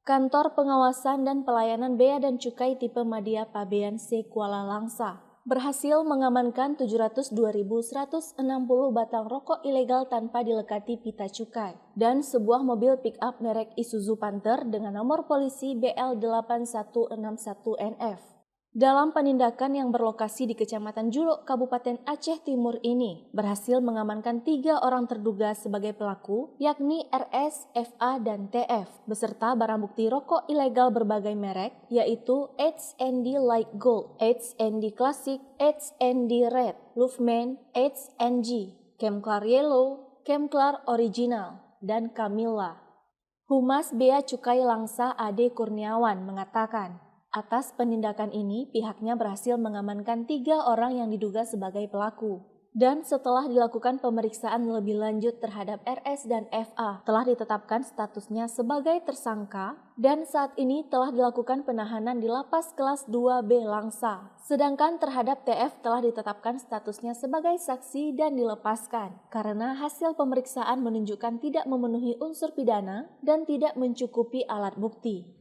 Kantor Pengawasan dan Pelayanan Bea dan Cukai tipe Madya Pabean C Kuala Langsa berhasil mengamankan 702.160 batang rokok ilegal tanpa dilekati pita cukai dan sebuah mobil pick-up merek Isuzu Panther dengan nomor polisi BL8161NF. Dalam penindakan yang berlokasi di Kecamatan Juluk, Kabupaten Aceh Timur ini, berhasil mengamankan 3 orang terduga sebagai pelaku, yakni RS, FA, dan TF, beserta barang bukti rokok ilegal berbagai merek, yaitu HND Light Gold, HND Classic, HND Red, Luffman, HNG, Chemclar Yellow, Chemclar Original, dan Camilla. Humas Bea Cukai Langsa Ade Kurniawan mengatakan, atas penindakan ini, pihaknya berhasil mengamankan 3 orang yang diduga sebagai pelaku. Dan setelah dilakukan pemeriksaan lebih lanjut terhadap RS dan FA, telah ditetapkan statusnya sebagai tersangka dan saat ini telah dilakukan penahanan di Lapas Kelas 2B Langsa. Sedangkan terhadap TF telah ditetapkan statusnya sebagai saksi dan dilepaskan karena hasil pemeriksaan menunjukkan tidak memenuhi unsur pidana dan tidak mencukupi alat bukti.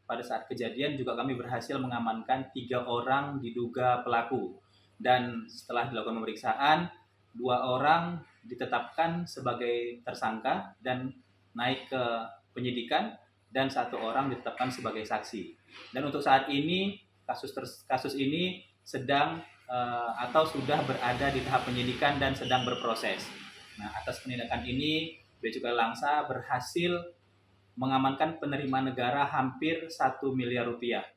Pada saat kejadian juga kami berhasil mengamankan 3 orang diduga pelaku dan setelah dilakukan pemeriksaan 2 orang ditetapkan sebagai tersangka dan naik ke penyidikan dan 1 orang ditetapkan sebagai saksi. Dan untuk saat ini kasus ini sedang atau sudah berada di tahap penyidikan dan sedang berproses. Nah, atas penindakan ini Bea Cukai Langsa berhasil mengamankan penerimaan negara hampir 1 miliar rupiah.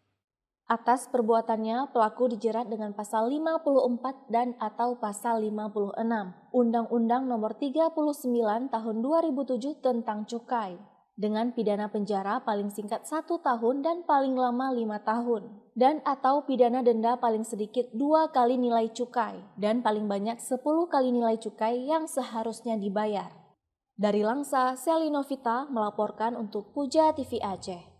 Atas perbuatannya, pelaku dijerat dengan pasal 54 dan atau pasal 56 Undang-Undang Nomor 39 Tahun 2007 tentang Cukai dengan pidana penjara paling singkat 1 tahun dan paling lama 5 tahun dan atau pidana denda paling sedikit 2 kali nilai cukai dan paling banyak 10 kali nilai cukai yang seharusnya dibayar. Dari Langsa, Seli Novita melaporkan untuk Puja TV Aceh.